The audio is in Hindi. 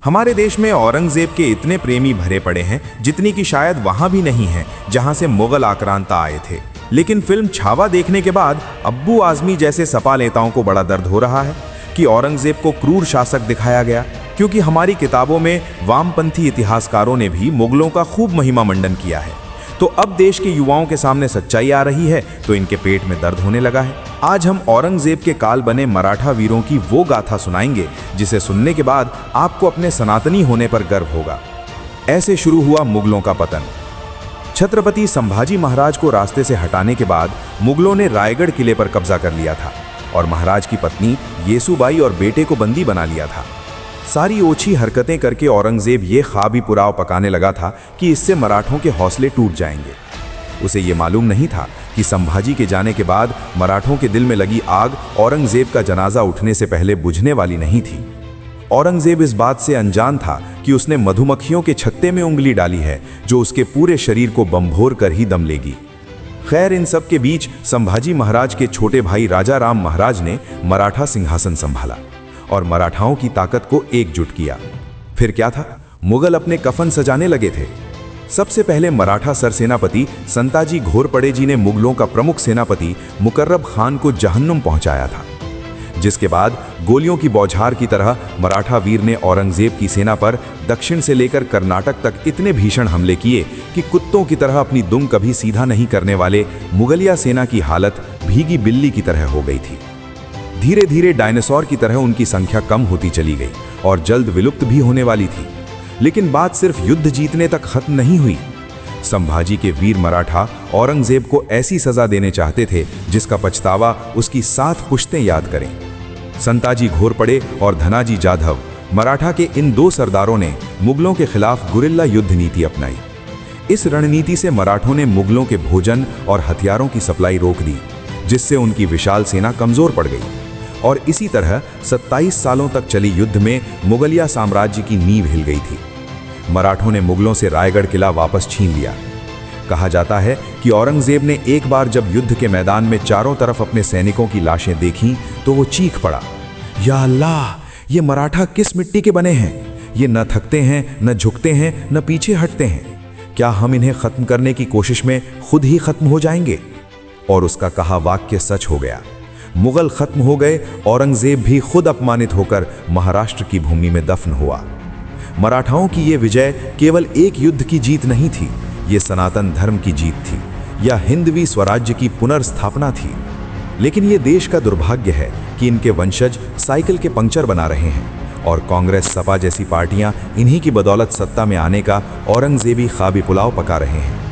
हमारे देश में औरंगजेब के इतने प्रेमी भरे पड़े हैं जितनी कि शायद वहां भी नहीं है जहां से मुगल आक्रांता आए थे। लेकिन फिल्म छावा देखने के बाद अब्बू आजमी जैसे सपा नेताओं को बड़ा दर्द हो रहा है कि औरंगजेब को क्रूर शासक दिखाया गया, क्योंकि हमारी किताबों में वामपंथी इतिहासकारों ने भी मुगलों का खूब महिमा मंडन किया है। तो अब देश के युवाओं के सामने सच्चाई आ रही है तो इनके पेट में दर्द होने लगा है। आज हम औरंगजेब के काल बने मराठा वीरों की वो गाथा सुनाएंगे जिसे सुनने के बाद आपको अपने सनातनी होने पर गर्व होगा। ऐसे शुरू हुआ मुगलों का पतन। छत्रपति संभाजी महाराज को रास्ते से हटाने के बाद मुगलों ने रायगढ़ किले पर कब्जा कर लिया था और महाराज की पत्नी येसुबाई और बेटे को बंदी बना लिया था। सारी ओछी हरकतें करके औरंगजेब ये ख्वाबी पुलाव पकाने लगा था कि इससे मराठों के हौसले टूट जाएंगे। उसे ये मालूम नहीं था कि संभाजी के जाने के बाद मराठों के दिल में लगी आग औरंगजेब का जनाजा उठने से पहले बुझने वाली नहीं थी। औरंगजेब इस बात से अनजान था कि उसने मधुमक्खियों के छत्ते में उंगली डाली है जो उसके पूरे शरीर को बम्भोर कर ही दम लेगी। खैर, इन सब के बीच संभाजी महाराज के छोटे भाई राजा राम महाराज ने मराठा सिंहासन संभाला और मराठाओं की ताकत को एकजुट किया। फिर क्या था, मुगल अपने कफन सजाने लगे थे। सबसे पहले मराठा सरसेनापति संताजी घोरपड़े जी ने मुगलों का प्रमुख सेनापति मुकर्रब खान को जहन्नुम पहुंचाया था, जिसके बाद गोलियों की बौछार की तरह मराठा वीर ने औरंगजेब की सेना पर दक्षिण से लेकर कर्नाटक तक इतने भीषण हमले किए कि कुत्तों की तरह अपनी दुम कभी सीधा नहीं करने वाले मुगलिया सेना की हालत भीगी बिल्ली की तरह हो गई थी। धीरे धीरे डायनासोर की तरह उनकी संख्या कम होती चली गई और जल्द विलुप्त भी होने वाली थी। लेकिन बात सिर्फ युद्ध जीतने तक खत्म नहीं हुई। संभाजी के वीर मराठा औरंगजेब को ऐसी सजा देने चाहते थे जिसका पछतावा उसकी 7 पुश्तें याद करें। संताजी घोरपड़े और धनाजी जाधव मराठा के इन 2 सरदारों ने मुगलों के खिलाफ गुरिल्ला युद्ध नीति अपनाई। इस रणनीति से मराठों ने मुगलों के भोजन और हथियारों की सप्लाई रोक दी, जिससे उनकी विशाल सेना कमजोर पड़ गई और इसी तरह 27 सालों तक चली युद्ध में मुगलिया साम्राज्य की नींव हिल गई थी। मराठों ने मुगलों से रायगढ़ किला वापस छीन लिया। कहा जाता है कि औरंगजेब ने एक बार जब युद्ध के मैदान में चारों तरफ अपने सैनिकों की लाशें देखीं तो वो चीख पड़ा, या अल्लाह, ये मराठा किस मिट्टी के बने हैं? ये न थकते हैं, न झुकते हैं, न पीछे हटते हैं। क्या हम इन्हें खत्म करने की कोशिश में खुद ही खत्म हो जाएंगे? और उसका कहा वाक्य सच हो गया। मुगल खत्म हो गए, औरंगजेब भी खुद अपमानित होकर महाराष्ट्र की भूमि में दफन हुआ। मराठाओं की ये विजय केवल एक युद्ध की जीत नहीं थी, ये सनातन धर्म की जीत थी या हिंदवी स्वराज्य की पुनर्स्थापना थी। लेकिन ये देश का दुर्भाग्य है कि इनके वंशज साइकिल के पंक्चर बना रहे हैं और कांग्रेस, सपा जैसी पार्टियां इन्हीं की बदौलत सत्ता में आने का औरंगजेबी ख्वाबी पुलाव पका रहे हैं।